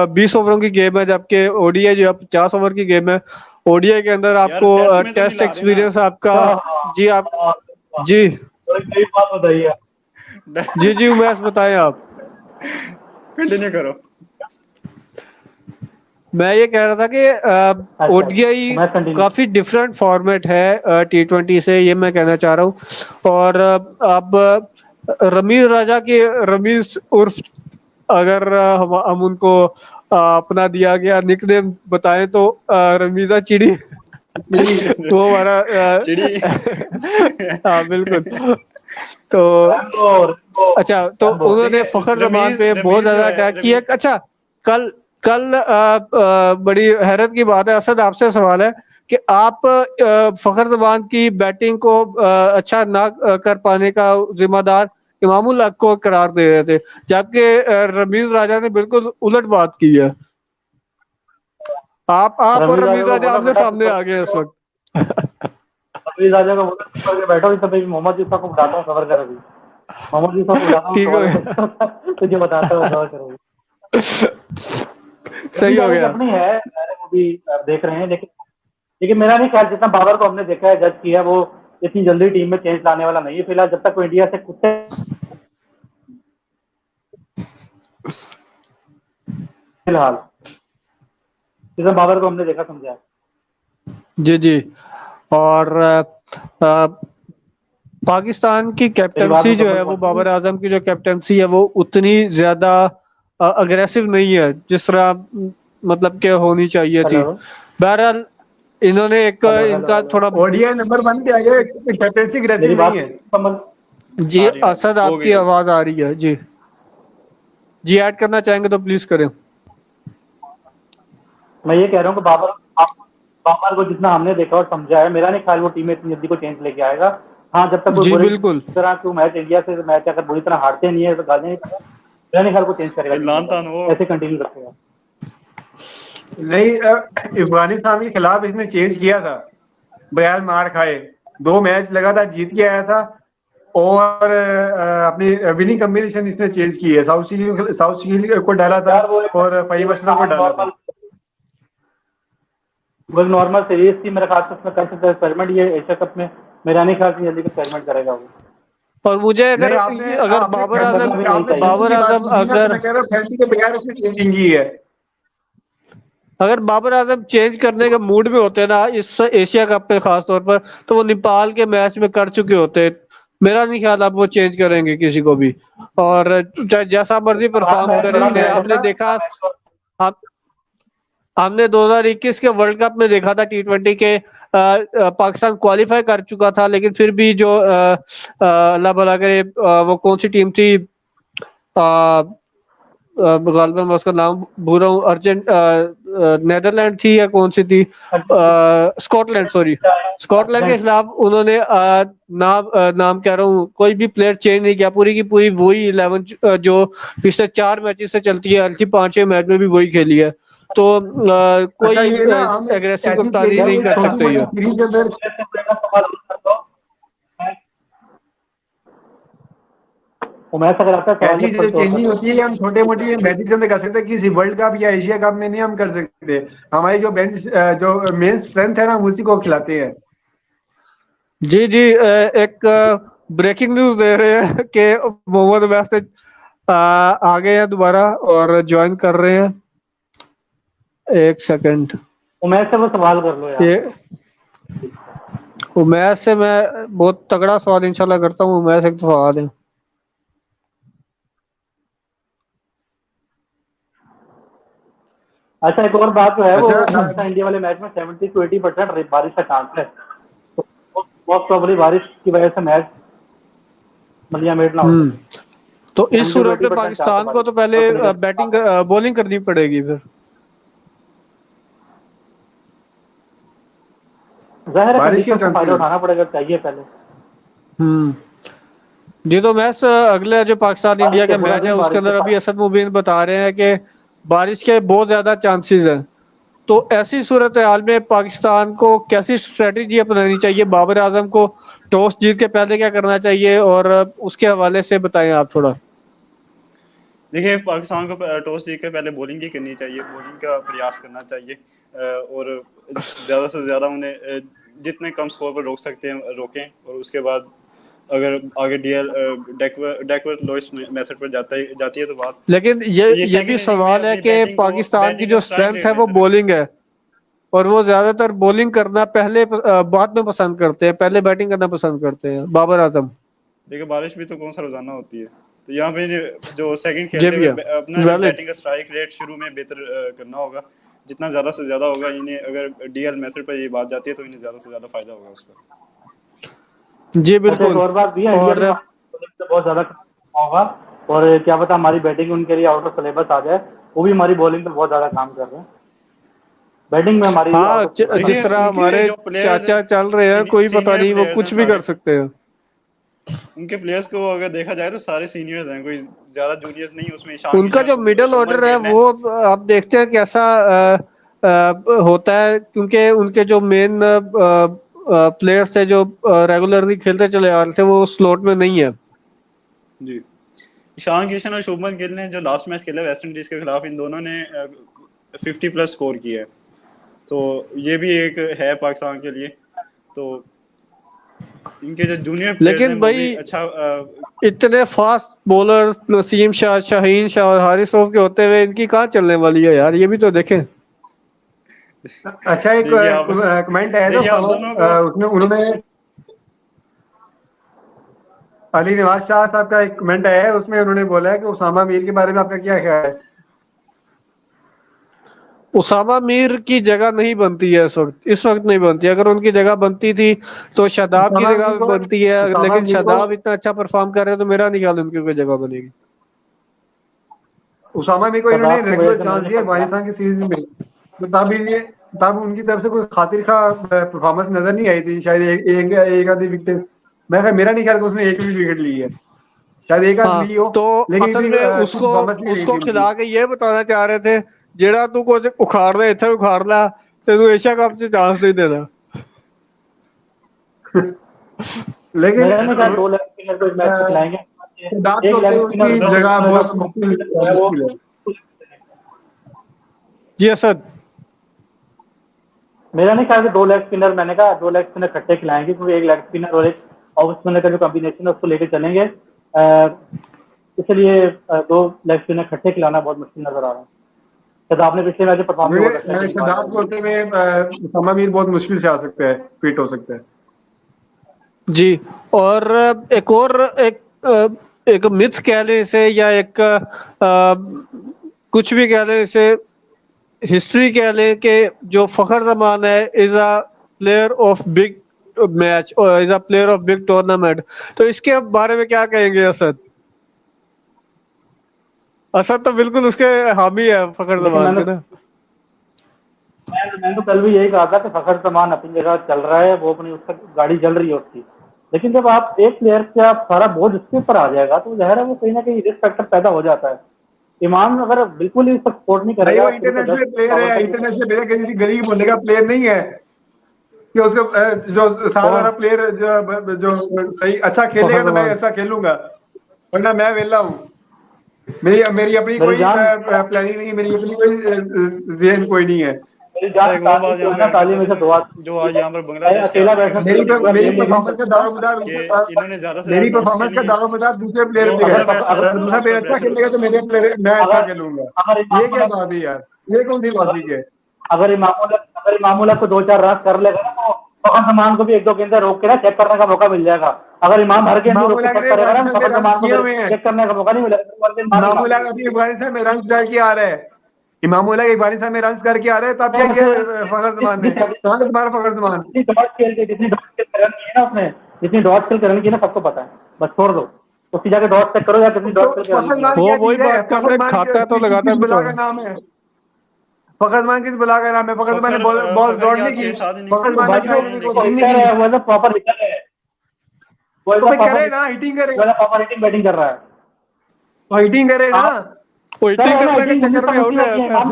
20 ओवरों की गेम है, जबकि ओडीआई जो है 50 ओवर की गेम है। ओडीआई के अंदर यार आपको टेस्ट में तो नहीं टेस्ट ला रहे ना। एक्सपीरियंस आपका। हाँ, जी आप हाँ, हाँ। जी और एक नई बात बताइए। जी जी उमेश बताएं आप। कंटिन्यू करो। मैं ये कह रहा था कि अच्छा, ओडीआई मैं कंटिन्यू। काफी डिफरेंट फॉर्मेट है T20 से, ये मैं कहना चाह रहा हूँ। और अब रमीज राजा की, रमीज उर्फ, अगर हम उनको अपना दिया गया निकनेम बताएं तो रमीजा चिड़ी वो हमारा चिड़ी। हाँ बिल्कुल। तो रैम्बो रैम्बो अच्छा, तो रैम्बो। उन्होंने देखिए, फखर जमान रमीज पे बहुत रमीज जो ज्यादा है, अटैक किया। रमीज अच्छा, कल कल बड़ी हैरत की बात है, असद आपसे सवाल है कि आप फखर जमान की बैटिंग को अच्छा ना कर पाने का जिम्मेदार इमामुल हक को करार दे रहे थे, जबकि रमीज राजा ने बिल्कुल उलट बात की है। आप और रमीज राजा रमीज को राजा बोला आमने बेटा सामने चुप आ गए इस कर, वक्त। रमीज राजा को बोला चुप करके बैठो, इस समय मोहम्मद यूसुफ को बताता हूँ खबर कर। अभी मोहम्मद यूसुफ को बताता हूँ ठीक हो गया, खबर, तुझे बताता हूँ खबर करोगे। सही रमीज हो राजा की गया। अपनी है, मैंने वो भी देख रहे हैं, लेकिन मेरा नहीं ख्याल जितना बाबर को हमने देखा है, जज किया, वो इतनी जल्दी टीम में चेंज लाने वाला नहीं है फिलहाल, जब तक वो इंडिया से कुत्ते फिलहाल, जितना बाबर को हमने देखा समझा। जी जी। और पाकिस्तान की मेरी बात कैप्टनसी जो मुकम्मल है, वो पहुंची बाबर आजम की जो कैप्टनसी है वो उतनी ज्यादा अग्रेसिव नहीं है जिस तरह मतलब कि होनी चाहिए थी। हेलो बहरहाल इन्होंने एक हेलो हेलो इनका हेलो। थोड़ा ओडीआई नंबर 1 पे आ गया, कैप्टनसी मेरी अग्रेसिव बात नहीं है। मुकम्मल। जी आ रही असद हो आपकी गई होगी। आवाज आ रही है जी। जी ऐड करना चाहेंगे तो प्लीज करें। मैं ये कह रहा हूँ कि बाबर को जितना हमने देखा और समझा है, मेरा नहीं ख्याल वो टीम में इतनी जल्दी को चेंज लेके आएगा। हाँ, जब तक कोई जी बुरी बिल्कुल। तरह को मैच इंडिया से मैच अगर बुरी तरह हारते नहीं है तो गाली नहीं पड़ेगा, मेरा नहीं ख्याल को चेंज करेगा टीम में, लान तान हो। ऐसे कंटिन्यू रखेगा। नहीं, अफगानिस्तान के खिलाफ इसने चेंज किया था, बगैर मार खाए 2 मैच लगातार जीत के आया था। और अपनी विनिंग कॉम्बिनेशन इसने चेंज की है। साउथ सीरीज को डाला था यार वो और फाइव अशरफ को डाला था। वो नॉर्मल सीरीज थी, मेरे ख्याल से उसमें कर सकते एक्सपेरिमेंट। ये एशिया कप में मेरा नहीं ख्याल से जल्दी एक्सपेरिमेंट करेगा वो। और मुझे नहीं, अगर आपने अगर आपने बाबर फैंसी आजम भी की नहीं चाहिए। बाबर बात आजम की थी ना, तो अगर मैं कह रहा हूँ फैंसी के बगैर उसने चेंजिंग की है। अगर बाबर आजम चेंज करने के मूड में होते ना इस एशिया कप में खास तौर पर, तो वो नेपाल के मैच में कर चुके होते। मेरा नहीं ख्याल अब वो चेंज करेंगे किसी को भी, और चाहे जैसा मर्जी परफॉर्म करेंगे। हमने देखा हम हमने 2021 के वर्ल्ड कप में देखा था, टी20 के पाकिस्तान क्वालिफाई कर चुका था, लेकिन फिर भी जो अल्लाह भला करे, वो कौन सी टीम थी, गालिबन मैं उसका नाम भूल रहा हूँ, नेदरलैंड थी या कौन सी थी, स्कॉटलैंड, सॉरी, स्कॉटलैंड के खिलाफ उन्होंने नाम कह रहा हूँ, कोई भी प्लेयर चेंज नहीं किया, पूरी की पूरी वही 11 जो पिछले 4 मैचेस से चलती है, हल्की 5वें मैच में भी वही खेली है। तो अच्छा, कोई ये ना हम एग्रेसिव ऐसी कप्तानी नहीं कर सकते ये। सीरीज के अंदर उमैस अगर आता है ऐसी जो चेंजिंग होती है हम छोटे मोटी मैचेस के अंदर कर सकते हैं, किसी वर्ल्ड कप या एशिया कप में नहीं हम कर सकते। हमारी जो बेंच जो मेन स्ट्रेंथ है ना, हम उसी को खिलाते हैं। जी जी, एक ब्रेकिंग न्यूज दे रहे हैं कि मोहम्मद अब्बास आ गए हैं दोबारा और ज्वाइन कर रहे हैं। एक सेकंड, उमैस से वो सवाल कर लो यार। ये उमैस से मैं बहुत तगड़ा सवाल इंशाल्लाह करता हूँ। उमैस एक सवाल है। अच्छा, एक और बात जो है वो अच्छा, पाकिस्तान इंडिया वाले मैच में 70 to 80% बारिश का चांस है। तो बहुत प्रॉब्लली बारिश की वजह से मैच मलियामेट ना हो सके। तो इस 70 to सूरत में 80% पाकिस्तान चांस को है तो पहले बारिश बैटिंग बॉलिंग करनी पड़ेगी फिर। जाहिर है बारिश के कंडीशन से चांसेस फायदा हैं। उठाना पड़ेगा, चाहिए पहले। जी, तो मैच अगले जो पाकिस्तान इंडिया बारिश का के बुरा मैच है दिन, उसके बारिश अंदर के अभी साथ असद मुबीन बता रहे हैं कि बारिश के बहुत ज्यादा चांसेस हैं। तो ऐसी सूरत हाल में पाकिस्तान को कैसी स्ट्रेटेजी अपनानी चाहिए? बाबर आजम को टॉस जीत के पहले क्या करना चाहिए, और उसके हवाले से बताएं आप थोड़ा। देखिए, पाकिस्तान को टॉस जीत कर पहले बॉलिंग ही करनी चाहिए, बॉलिंग का प्रयास करना चाहिए, और ज़्यादा से ज़्यादा उन्हें जितने कम स्कोर पर रोक सकते हैं रोकें, और उसके बाद अगर आगे डेकवर्थ लॉइस मेथड पर जाती है तो बात। लेकिन ये भी सेकंड इनिंग में सवाल है अपनी कि पाकिस्तान की बैटिंग को जो स्ट्राइक स्ट्रेंथ रेट है में वो करें। बॉलिंग है, और वो ज्यादातर बॉलिंग करना पहले बाद में पसंद करते हैं, पहले बैटिंग करना पसंद करते हैं बाबर आजम। देखिए, बारिश भी तो कौन सा रोजाना होती है, तो यहाँ पे जो सेकंड ये खेलते भी हुए है अपना जो वैलिड। बैटिंग का स्ट्राइक रेट शुरू में बेहतर करना होगा, जितना ज़्यादा से ज़्यादा होगा इन्हें। अगर डीएल मेथड पर ये बात जाती है तो इन्हें ज़्यादा से ज़्यादा फायदा होगा उसका। जी अच्छा, एक बिल्कुल। और बात भी है, इंडिया भी और bowling से बहुत ज्यादा होगा, और क्या पता हमारी बैटिंग उनके लिए आउट ऑफ सिलेबस आ जाए। वो भी हमारी बॉलिंग पे बहुत ज्यादा काम कर रहे हैं, बैटिंग में हमारी हाँ, आउट ऑफ सिलेबस। देखिए, जिस तरह उनके हमारे जो प्लेयर्स चाचा चल रहे हैं, कोई पता सीनियर नहीं वो प्लेयर्स हैं कुछ भी कर सारे, सकते हैं। उनके प्लेयर्स को अगर देखा जाए तो सारे सीनियर्स हैं, कोई ज़्यादा जूनियर्स नहीं। उसमें ईशान उनका जो किशन, मिडिल शुभमन ऑर्डर है गिल है। वो आप देखते हैं कैसा होता है, क्योंकि उनके जो मेन प्लेयर्स थे जो रेगुलरली खेलते चले आ रहे थे, वो स्लॉट में नहीं है। जी, ईशान किशन और शुभमन गिल ने जो लास्ट मैच खेला वेस्ट इंडीज के खिलाफ, इन दोनों ने 50+ स्कोर किया है, तो ये भी एक है पाकिस्तान के लिए। तो इनके जो जूनियर प्लेयर्स हैं लेकिन वो भी भाई अच्छा इतने फास्ट बॉलर नसीम शाह, शाहीन शाह और हारिस रऊफ के होते हुए इनकी कहाँ चलने वाली है यार, ये भी तो देखें। अच्छा, एक देखिए आप कमेंट आया देखिए था, आप दोनों को। उसमें उन्होंने अली नवाज शाह साहब का एक कमेंट आया है, उसमें उन्होंने बोला है कि उसामा मीर के बारे में आपका क्या ख्याल है? उसामा मीर की जगह नहीं बनती है इस वक्त नहीं बनती। अगर उनकी जगह बनती थी तो शादाब की उसामा मीर जगह को बनती है, उसामा लेकिन मीर को शादाब इतना अच्छा परफॉर्म कर रहे हैं तो मेरा नहीं ख्याल उनकी कोई जगह बनेगी। उसामा मीर को इन्होंने शदाब की वजह रेगुलर से चांस मैंने दिया पकड़ा। अफगानिस्तान की सीरीज में, तो तब उनकी तरफ से कोई खातिर खा परफॉर्मेंस नजर नहीं आई थी। शायद एक आधी विकेट, मेरा नहीं ख्याल कि उसने एक भी विकेट ली है, शायद एक आध ली हाँ, हो, तो लेकिन असल इतनी में अच्छी उसको परफॉर्मेंस नहीं रही उसको थी उनकी। खिला के ये बताना चाह रहे थे, जेड़ा तू कुछ उखाड़ दे इतना उखाड़ ला, तेनू एशिया कप च चांस नहीं देना। लेकिन मेरा नहीं ख्याल 2 लाख स्पिनर को इस मैच में खिलाएंगे। शहजाद एक को लेग उसकी स्पिनर जगह बहुत मुश्किल है वो है। जी असद। मेरा नहीं ख्याल कि 2 लेग स्पिनर, मैंने कहा 2 लेग स्पिनर इकट्ठे खिलाएंगे, क्योंकि एक लेग स्पिनर और एक ऑफ स्पिनर का जो कॉम्बिनेशन है उसको लेकर चलेंगे। इसलिए 2 लेग स्पिनर इकट्ठे खिलाना बहुत मुश्किल नजर आ रहा है। शहजाद ने पिछले मैच परफॉर्म मुझे बहुत अच्छा किया। शहजाद बोलते में समामीर बहुत मुश्किल से आ सकता है, फिट हो सकता है। जी, और एक मिथ कह लें इसे, या एक कुछ भी कह लें इसे, हिस्ट्री कह लें कि जो फखर जमान है is a player of big match और is a player of big tournament. तो इसके बारे में क्या कहेंगे असद? असद तो बिल्कुल उसके हामी है फखर जमान के ना। मैंने तो कल भी यही कहा था कि फखर जमान अपनी जगह चल रहा है, वो अपनी उसका गाड़ी चल रही है उसकी, लेकिन जब आप एक प्लेयर से आप सारा बोझ उसके ऊपर आ जाएगा तो जाहिर है वो कहीं ना कहीं रिस्क फैक्टर पैदा हो जाता है। इमाम अगर बिल्कुल ही उसका सपोर्ट नहीं भाई करेगा, वो इंटरनेशनल प्लेयर है, इंटरनेशनल प्लेयर किसी गरीब होने का प्लेयर नहीं है कि उसको जो सारा वाला प्लेयर जो सही अच्छा खेलेगा तो मैं अच्छा खेलूंगा, वरना मैं वेला हूँ। मेरी अपनी कोई प्लानिंग नहीं है, मेरी अपनी कोई जेन कोई नहीं है। एक वो बात यहाँ पे ऐड तालीम से दुआ करता जो आज यहाँ पर बांग्लादेश के अकेला आने बैठना की मेरी परफॉर्मेंस का दारोमदार कि इन्होंने ज्यादा से मेरी ज्यादा नॉट्स परफॉर्मेंस का खेली दारोमदार दूसरे प्लेयर जो पे है। अपना बैट्समैन अगर होता दूसरा है प्लेयर उस पर अच्छा प्रेशर खेलेगा होता तो है। मेरे प्लेयर मैं अच्छा खेलूंगा। ये क्या बात है यार, ये कौन सी लॉजिक है? अगर इमामुल्लाह को 2-4 रन कर लेगा ना तो फखर जमान को भी 1-2 गेंद रोक के ना चेक करने का मौका मिल जाएगा। अगर इमाम हर गेंद रोक के चेक करेगा ना फखर जमान को चेक करने का मौका नहीं मिलेगा। इमामुल्लाह अभी अफगानिस्तान में रन करके आ रहा है, इमामुल्लाह अफगानिस्तान में रन करके आ रहे हैं, तब क्या किया फखर जमान ने? कहाँ से तुम्हारा फखर जमान? जितनी डॉट खेल के रन किए ना उसने, जितनी डॉट खेल के रन किए ना सबको पता है, बस छोड़ दो उसकी जाके डॉट चेक करो या कितनी डॉट खेल के रन किए। वो वही बात कर रहे, खाता तो लगाता भी बुला का नाम है फखर जमान, किस बुला का नाम है? फखर जमान ने बॉल दौड़ नहीं की, फखर जमान ने बॉलिंग नहीं की। वो तो प्रॉपर हिटर है, वो तो करे ना, हिटिंग करे, प्रॉपर हिटिंग बैटिंग कर रहा है, तो हिटिंग करे ना। वो हिटिंग करने के चक्कर में आउट है।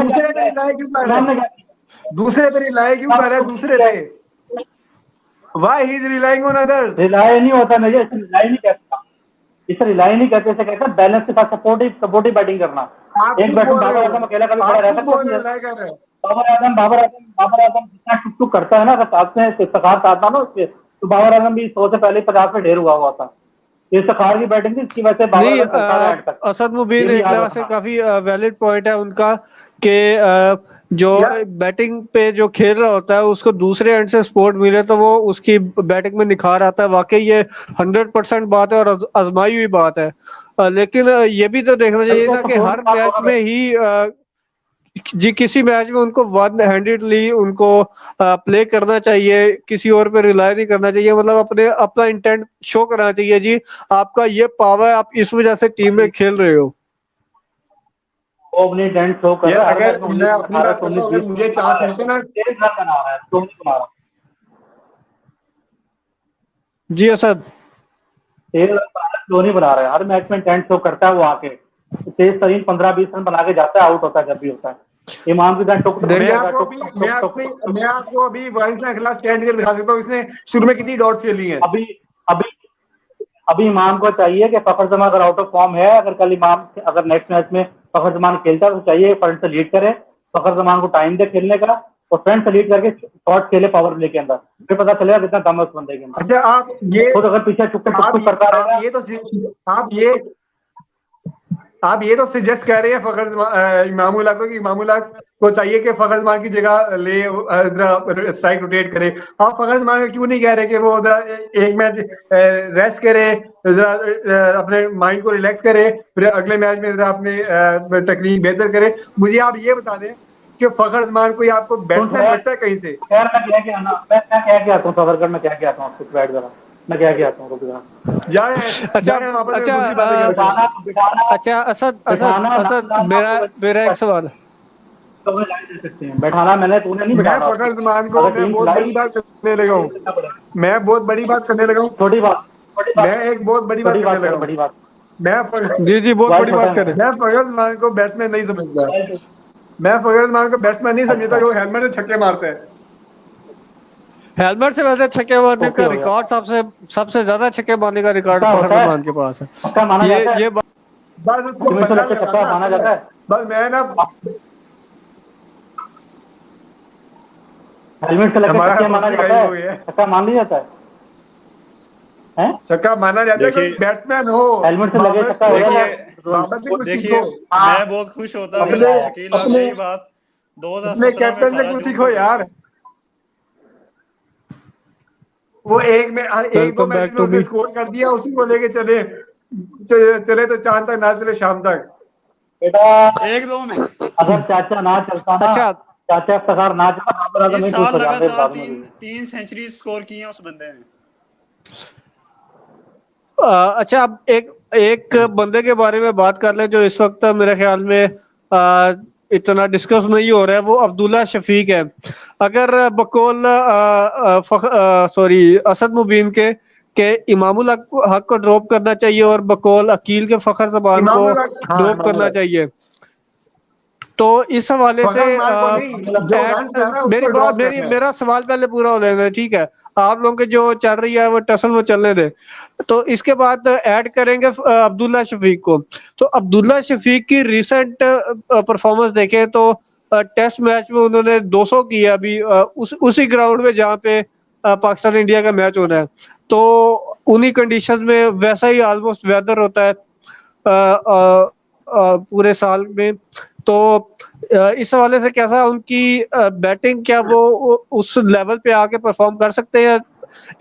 दूसरे पे रिलाय क्यों कर रहा है? दूसरे पे रिलाय क्यों कर रहा है? दूसरे पे why he is relying on others? Rely नहीं होता मुझे, इसे रिलाय नहीं कहता, इसे रिलाय नहीं कहते, इसे कहते बैलेंस के साथ सपोर्टिव बैटिंग करना। एक बैट्समैन बाबर आजम अकेला कभी खड़ा रहता है, बाबर आजम जितना टुक टुक करता है ना, अगर साथ में इफ्तिखार साथ ना उसके, तो बाबर आजम भी 100 से पहले 50 में ढेर हुआ था। इफ्तिखार की बैटिंग थी, इसकी वजह से नहीं, बाबर असद मुबीन एक तरह से काफी वैलिड पॉइंट है उनका कि जो बैटिंग पे जो खेल रहा होता है उसको दूसरे एंड से सपोर्ट मिले तो वो उसकी बैटिंग में निखार आता है। वाकई ये 100% बात है और आजमाई हुई बात है। लेकिन ये भी तो देखना चाहिए ना कि हर मैच में ही जी किसी मैच में उनको वन हैंडेडली उनको प्ले करना चाहिए, किसी और पे रिलाय नहीं करना चाहिए। मतलब अपना इंटेंट शो करना चाहिए, जी आपका ये पावर है, आप इस वजह से टीम में खेल रहे हो। वो अपनी इंटेंट शो कर रहा है। अगर मैं अपनी बात करूं, अगर मुझे चांस मिलते ना, तेज रन बना रहा है, तो नहीं बना रहा। जी असद, तेज रन नहीं बना रहा है, हर मैच में इंटेंट शो करता है वो आके, तेज तरीन 15-20 रन बना के जाता है, आउट होता है जब भी होता है। इमाम की तरह टुक मैं आपको अभी अफगानिस्तान के खिलाफ स्टैंड करके दिखा सकता हूँ, इसने शुरू में कितनी डॉट्स खेली हैं। अभी इमाम को चाहिए कि फखर जमान अगर आउट ऑफ फॉर्म है, अगर कल इमाम अगर नेक्स्ट मैच में फखर जमान खेलता है तो चाहिए फ्रंट से लीड करे, फखर जमान को टाइम दे खेलने का और फ्रंट से लीड करके शॉट खेले पावर प्ले के अंदर, फिर पता चलेगा कितना दम है उस बंदे के अंदर। अच्छा, आप ये खुद अगर पीछे चुप करता रहेगा, आप ये तो सजेस्ट कर रहे हैं फखर इमामुल्लाह को कि इमामुल्लाह को चाहिए कि फखर जमान की जगह ले स्ट्राइक रोटेट करे। आप फखर जमान को क्यों नहीं कह रहे कि वो एक मैच रेस्ट करे, अपने माइंड को रिलैक्स करे, फिर अगले मैच में अपने टेक्निक बेहतर करे? मुझे आप ये बता दें कि फखर जमान कोई आपको बैट्समैन लगता है कहीं से? मैं क्या क्या आता हूँ फखरगढ़ में, क्या क्या आता हूँ आपको बैठ जरा, मैं क्या क्या आता हूँ रुक जरा। अच्छा असद मेरा एक सवाल बैठाना मैंने, तूने नहीं बैठाना। मैं फखर जमान को मैं बहुत बड़ी बात करने लगा हूँ, मैं बहुत बड़ी बात करने लगा हूँ, छोटी बात, मैं एक बहुत बड़ी बात करने लगा हूँ, बड़ी बात। जी बहुत बड़ी बात करें। मैं फखर जमान को बैट्समैन नहीं समझता, मैं फखर जमान को बैट्समैन नहीं समझता, वो हेलमेट से छक्के मारते हैं। हेलमेट से वैसे छक्के मारने ओके का हो गया। रिकॉर्ड सबसे ज्यादा छक्के मारने का रिकॉर्ड पक्का फखर होता है? जमान के पास है। पक्का माना जाता है? ये बस उसको तुम्हें तो बंदा लगता है पक्का लगाना माना जाता है? बस मैं ना हेलमेट से लगे हमारा छक्का माना पक्षी जाता गायब हो है? गया है। छक्का मान लिया जाता है? हैं? छक्का माना जाता है, कोई देखिए बैट्समैन हो। हेलमेट से लगे बाबर छक्का हो देखो, जाता देखिए है? बाबर से कुछ देखिए सीखो। हाँ। मैं बहुत खुश होता समझ अगर आया। अकील आप अपने यही बात अपने 2017 में कैप्टन से 18 कुछ जून सीखो को यार। करते। वो एक दो वेलकम मैच बैक में टू उसने मी। स्कोर कर दिया, उसी को लेके चले तो चांद तक ना चले शाम तक। बेटा एक दो में अगर चाचा ना चलता ना, अच्छा चाचा इफ्तिखार ना चलता, बाबर आजम इस नहीं खुश साल हो जाते लगातार बाद में भी। तीन सेंचुरी स्कोर की हैं उस बंदे ने। अच्छा अब एक बंदे के बारे में बात कर ले जो इस वक्त मेरे ख्याल में इतना डिस्कस नहीं हो रहा है, वो अब्दुल्ला शफीक है। अगर बकौल असद मुबीन के इमामुल हक को ड्रॉप करना चाहिए और बकौल अकील के फखर जबान को इमामुल हक, हाँ ड्रॉप इमामुल करना हक। चाहिए, तो इस हवाले से फखर जमान को नहीं, जो रन है ना मेरी उसको बात ड्रॉप करना है। मेरा सवाल पहले पूरा हो लेने, ठीक है? आप लोगों के जो चल रही है वो टसल वो चलने दे, तो इसके बाद ऐड करेंगे अब्दुल्ला शफीक को। तो अब्दुल्ला शफीक की रिसेंट परफॉर्मेंस देखें तो टेस्ट मैच में उन्होंने 200 किया अभी उसी ग्राउंड में जहाँ पे पाकिस्तान इंडिया का मैच होना है, तो उन्हीं कंडीशन में वैसा ही ऑलमोस्ट वेदर होता है पूरे साल में। तो इस हवाले से कैसा उनकी बैटिंग, क्या वो उस लेवल पे आके परफॉर्म कर सकते हैं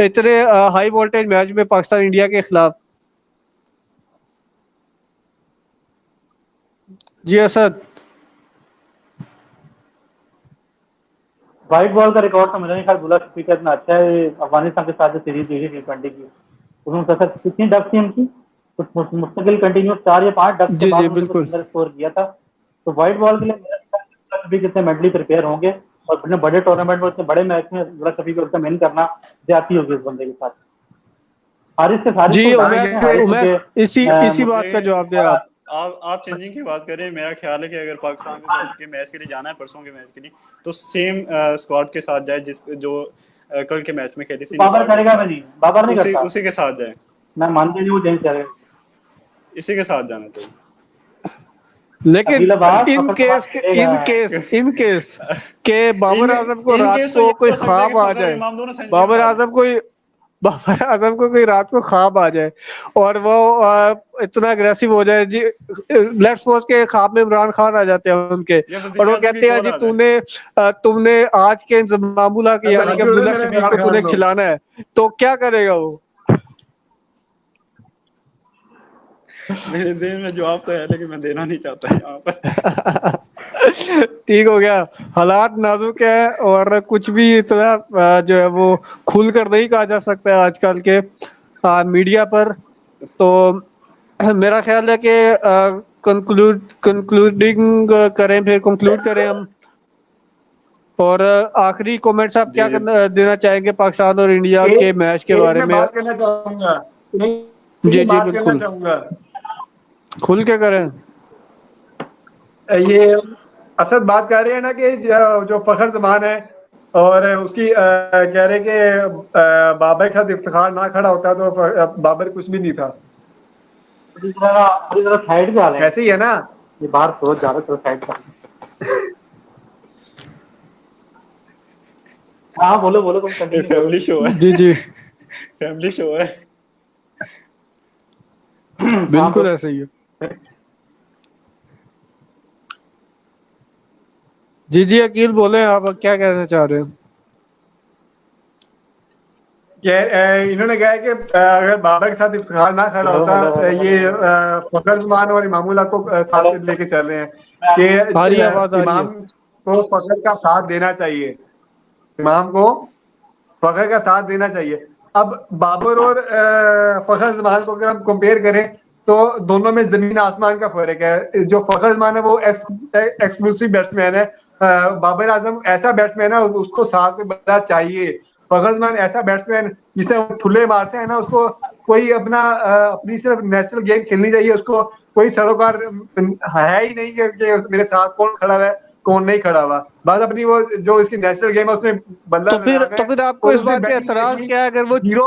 इतने हाई वोल्टेज मैच में पाकिस्तान इंडिया के खिलाफ? जी असद। व्हाइट बॉल का रिकॉर्ड तो मुझे नहीं ख्याल अब्दुल्ला शफीक का इतना अच्छा है। ये अफगानिस्तान के साथ जो सीरीज हुई थी T20 की, उसमें सर कितनी डक थी उनकी, कुछ मुस्तकिल कंटिन्यूस 4 या 5 डक के जी बाद जी उन्होंने कुछ बिल्कुल। सिंगल स्कोर किया था। तो व्हाइट बॉल के लिए मेरा ख्याल है अब्दुल्ला शफीक इतने मेंटली प्रिपेयर होंगे, और इतने बड़े टूर्नामेंट में, इतने बड़े मैच में अब्दुल्ला शफीक को इतना मेहनत करना ज्यादती होगी उस बंदे के साथ। हारिस जी को उमैस हारिस उमैस क्योंकि इसी बात का मुझे जवाब दें आप। आप चेंजिंग की बात करें, मेरा ख्याल है कि अगर पाकिस्तान को कल के मैच के लिए जाना है, परसों के मैच के लिए, तो सेम स्क्वाड के साथ जाए जिस जो कल के मैच में खेली थी बाबर नेपाल के करेगा भी खिलाफ, नहीं, बाबर नहीं करता। उसी के साथ जाए, मैं मानती नहीं वो चेंज करेगा। इसी के साथ जाना चाहिए। लेकिन अगली बार इन फखर केस करेगा। इन केस के बाबर आजम को रात इनकेस तो को ये कोई हो सकता है कि ख्वाब आ फखर जाए, इमाम दोनों सेंचुरी बाबर मार आजम कोई बाबर आजम को कोई रात को ख्वाब आ जाए और वो इतना अग्रेसिव हो जाए जी, लेट्स सपोज के ख्वाब में इमरान खान आ जाते हैं उनके, या और वो वजीर कहते हैं जी आजम की तुमने आज के इंजमामुल्लाह की यानी कि अब्दुल्ला मेरे शफीक इमरान को तूने खान को। खिलाना है, तो क्या करेगा वो? मेरे जेहन में जवाब तो है लेकिन मैं देना नहीं चाहता यहाँ पर। ठीक हो गया, हालात नाजुक है और कुछ भी इतना जो है वो खुल कर नहीं कहा जा सकता है आजकल के मीडिया पर। तो मेरा ख्याल है कि कंक्लूड करें हम, और आखिरी कमेंट्स आप जी क्या जी देना चाहेंगे पाकिस्तान और इंडिया के मैच के बारे मैं में? बात करना चाहूंगा। जी जी बात करना बिल्कुल, चाहूंगा। खुल के करें। ये असद बात कर रहे हैं ना कि जो फखर जमान है और उसकी कह रहे कि बाबर के साथ इफ्तिखार ना खड़ा होता तो बाबर कुछ भी नहीं था। पूरी तरह साइड पे आ रहे हैं। ऐसे ही है ना। ये बाहर सोच जा रहा है, साइड पे। हाँ बोलो बोलो, तुम ये कंटिन्यू फैमिली शो है, जी जी फैमिली शो है। बिल्कुल ऐसे ही है। जी जी अकील बोले, आप क्या कहना चाह रहे हैं? इन्होंने कहा है कि अगर बाबर के साथ इफ्तिखार ना खड़ा होता, ये फखर जमान और इमामुल हक को साथ लेके चल रहे हैं आ रही है, कि आवाज आ रही है। इमाम को फखर का साथ देना चाहिए, इमाम को फखर का साथ देना चाहिए। अब बाबर और फखर जमान को अगर हम कंपेयर करें तो दोनों में जमीन आसमान का फर्क है। जो फखर जमान है वो एक्सक्लूसिव बैट्समैन है, बाबर आजम ऐसा बैट्समैन है उसको साथ में बंदा चाहिए। फखर जमान ऐसा बैट्समैन जिसे ठुले मारते हैं ना, उसको कोई अपनी सिर्फ नेशनल गेम खेलनी चाहिए, उसको कोई सरोकार है ही नहीं कि मेरे साथ कौन खड़ा है, कौन नहीं खड़ा हुआ। बस अपनी वो जो इसकी नेशनल गेम है उसमें बंदा तो फिर आपको इस बात पे एतराज क्या है,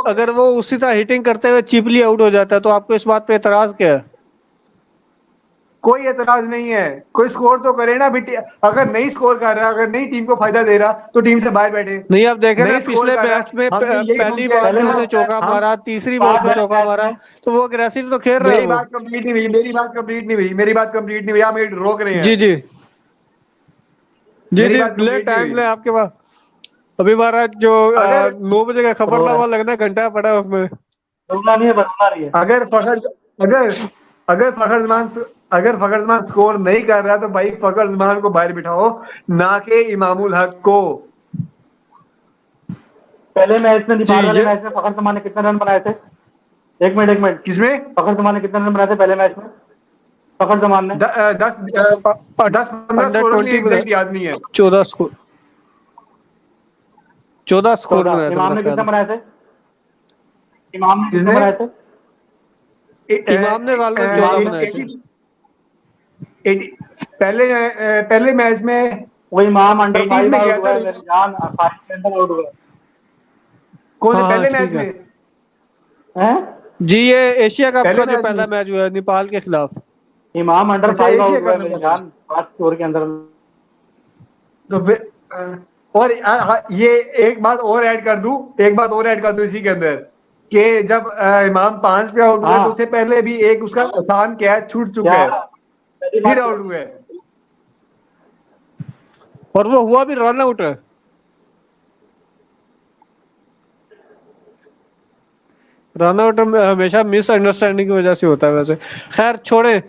अगर वो उसी तरह हिटिंग करते हुए चीपली आउट हो जाता है तो आपको इस बात पे एतराज क्या है? कोई एतराज नहीं है, कोई स्कोर तो करे ना बेटी। अगर नहीं स्कोर कर रहा, अगर नहीं टीम को फायदा दे रहा तो टीम से बाहर बैठे। नहीं, आप देखे ना नहीं स्कोर पिछले कर रहा, मैच में हमने यही पहली सोचा है। बॉल पे पहले उसने चौका हम- मारा, तीसरी बॉल पे चौका मारा, तो वो अग्रेसिव तो खेल रहा है मेरी वो। बात कंप्लीट नहीं हुई, मेरी बात कंप्लीट नहीं हुई, मेरी बात कंप्लीट नहीं हुई, आप मुझे रोक रहे हैं। जी जी जी मेरी जी, बात ले complete नहीं टाइम हुई। ले आपके पास। अभी हमारा जो अगर 9 बजे का खबरनामा लगना घंटा पड़ा है उसमें। बदलना नहीं है, बदलना नहीं है। अगर अगर फखर जमान स्कोर नहीं कर रहा तो भाई फखर जमान को बाहर बिठाओ, ना के इमामुल हक को। पहले मैच में, नेपाल वाले ये- मैच में फखर जमान ने कितने रन बनाए थे? एक मिनट, किसमें? फखर जमान ने कितने रन बनाए थे पहले मैच में? फखर जमान ने 10-15 अंडर स्कोर 20 एग्जैक्ट याद नहीं है। 14 स्कोर 14 स्कोर में 14। है इमाम ने कितने बनाए थे? इमाम ने कितने किसने? बनाए थे? इमाम ने गालिबन 14 बनाए थे। पहले मैच में वो इमाम अंडर 80s 5 में आउट गया हुआ था। है मेरी जान, 5 के अंदर आउट हुआ कौन से हाँ, पहले ठीक मैच है। में? है। जी, ये एशिया कप पहले का जो मैच पहला में? मैच हुआ है नेपाल के खिलाफ। इमाम अंडर अच्छा, 5 एशिया आउट हुआ है कप मेरी में जान, 5 स्कोर के अंदर। तो और ये एक बात और ऐड कर दूं इसी के अंदर, कि जब इमाम 5 पे आउट हुए हाँ। तो उससे पहले भी एक उसका आसान कैच छूट चुका क्या है, पहली फिर बात- आउट हुए। और वो हुआ भी रन आउट है। रन आउट हमेशा मिसअंडरस्टैंडिंग की वजह से होता है। वैसे खैर छोड़े,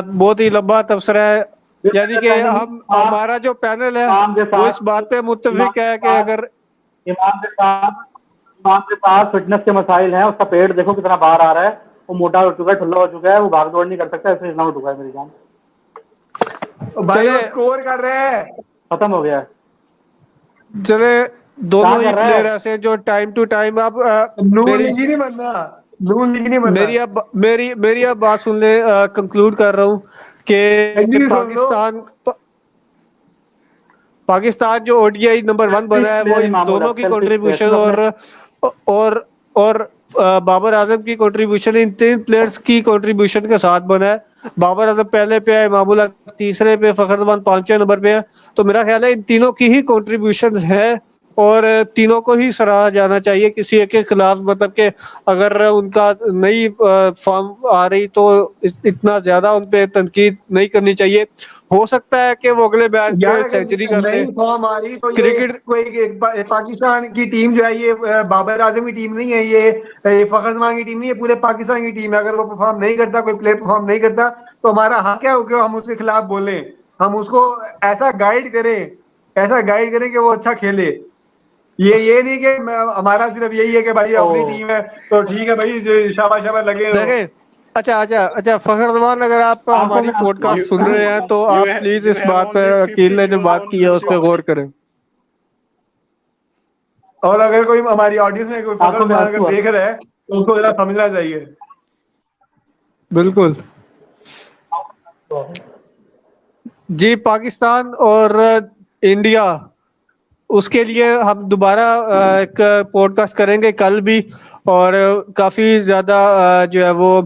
बहुत ही लंबा तबसरा है। यानी कि हमारा जो पैनल है इमाम के वो साथ- इस बात पे मुत्तफिक है कि अगर इमाम के साथ फिटनेस के मसाइल हैं। उसका पेट देखो कितना बाहर आ रहा है, वो मोटा हो चुका है, ठुल्ला हो चुका है, वो भाग दौड़ नहीं कर सकता, इसलिए रन आउट हुआ है मेरी जान। भाई वो चले- स्कोर कर रहे हैं। खत्म हो गया है। चले दोनों क्या ही कर रहा है? प्लेयर ऐसे जो टाइम टू टाइम अब नून मेरी लीग ही नहीं बनना, नून लीग नहीं बनना। मेरी अब बात सुन ले, कंक्लूड कर रहा हूँ हिंदी कि में सुन लो। पाकिस्तान जो ओडीआई नंबर 1 बना है वो इन दोनों की कंट्रीब्यूशन और बाबर आजम की कंट्रीब्यूशन, इन 3 प्लेयर्स की कंट्रीब्यूशन के साथ बना है। बाबर आजम पहले पे है, इमामुल हक तीसरे पे, फखर जमान 5वें नंबर पे है। तो मेरा ख्याल है इन तीनों की ही कंट्रीब्यूशन है और तीनों को ही सराहा जाना चाहिए। किसी एक के खिलाफ मतलब कि अगर उनका नई फॉर्म आ रही तो इतना ज्यादा उन पे तनकीद नहीं करनी चाहिए। हो सकता है कि वो अगले मैच में यार सेंचुरी कर नई दे। फॉर्म आ रही तो ये क्रिकेट- कोई पाकिस्तान की टीम जो है, ये बाबर आजम की टीम नहीं है, ये फखर जमान की टीम नहीं है, पूरे पाकिस्तान की टीम है। अगर वो परफॉर्म नहीं करता, कोई प्लेयर परफॉर्म नहीं करता तो हमारा हक है कि हम उसके खिलाफ बोलें, हम उसको ऐसा गाइड करें कि वो अच्छा खेले। ये नहीं कि हमारा सिर्फ यही है कि भाई अपनी टीम है तो ठीक है भाई, जो शाबाश लगे तो। देखें, अच्छा फखर जमान, अगर आप हमारी पॉडकास्ट सुन रहे हैं तो आप प्लीज इस बात पे, अकील ने जो बात की है उस पर गौर करें। और अगर कोई हमारी ऑडियंस में कोई फखर जमान अगर देख रहा है तो उसको जरा समझना चाहिए। बिल्कुल जी। पाकिस्तान और इंडिया, उसके लिए हम दोबारा एक पॉडकास्ट करेंगे कल भी, और काफी ज्यादा जो है वो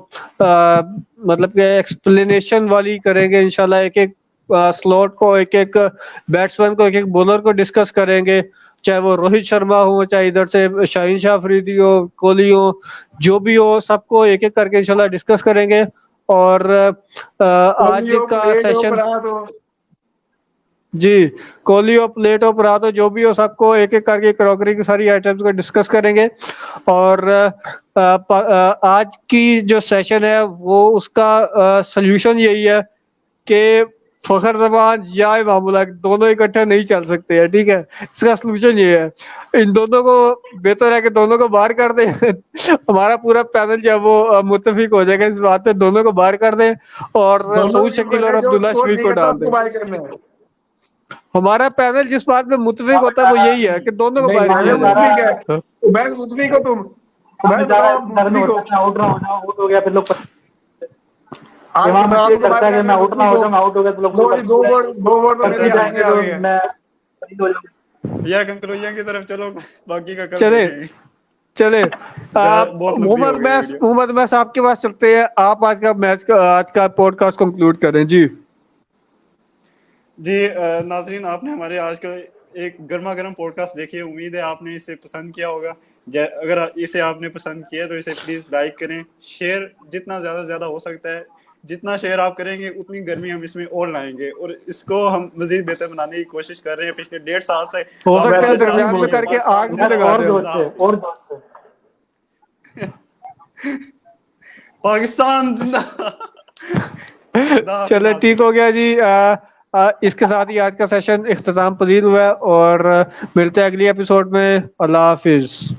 मतलब कि एक्सप्लेनेशन वाली करेंगे इंशाल्लाह। एक एक स्लॉट को, एक एक बैट्समैन को, एक एक बॉलर को डिस्कस करेंगे, चाहे वो रोहित शर्मा हो, चाहे इधर से शाहीन शाह अफरीदी हो, कोहली हो, जो भी हो, सबको एक एक करके इंशाल्लाह डिस्कस करेंगे। और आज का सेशन जी, कोहली हो, प्लेट हो, परात हो, जो भी हो, सबको एक एक करके क्रॉकरी की सारी आइटम्स को डिस्कस करेंगे। और आज की जो सेशन है वो उसका सल्यूशन यही है कि फखर जमान या इमामुल हक दोनों इकट्ठे नहीं चल सकते हैं, ठीक है। इसका सलूशन ये है, इन दोनों को बेहतर है कि दोनों को बाहर कर दें। हमारा पूरा पैनल जो है वो मुत्तफिक हो जाएगा इस बात पे, दोनों को बाहर कर दें और सऊद शकील और अब्दुल्ला शफीक को डाल दें। हमारा पैनल जिस बात में मुत्तफिक होता है वो यही है कि दोनों को बाहर किया जाए। उबैद मुत्तफिक हो तुम? उबैद बताओ, आप मुत्तफिक हो? आउट हो गया फिर लोग इमाम ये करता है कि मैं आउट ना हो जाऊं, आउट हो गया तो लोग दो वर्ड तो मेरे जाएंगे ध्यान तो में आ गए। मैं शहीद हो जाऊंगा। या कंक्लूजन की तरफ चलो, बाकी का कल चले देखेंगे। चले आप बहुत लंबी हो गई वीडियो। मोहम्मद मैस आपके पास चलते हैं। आप आज का पॉडकास्ट कंक्लूड करें जी। जी नाजरीन, आपने हमारे आज का एक गर्मा गर्म पॉडकास्ट देखी है। उम्मीद है आपने इसे पसंद किया होगा। अगर इसे आपने पसंद किया तो इसे प्लीज लाइक करें, शेयर जितना ज्यादा हो सकता है। जितना शेयर आप करेंगे उतनी गर्मी हम इसमें और लाएंगे, और इसको हम मजीद बेहतर बनाने की कोशिश कर रहे हैं पिछले 1.5 साल से। हो आप सकता है हमारे साथ दरमियान में रहिए, करके हमारे आग भी साथ लगा और रहे हो। जोश से और जोश से पाकिस्तान जिंदा। चले ठीक हो गया जी। इसके साथ ही आज का सेशन इख्तिताम पजीर हुआ है और मिलते हैं अगली एपिसोड में। अल्लाह हाफिज।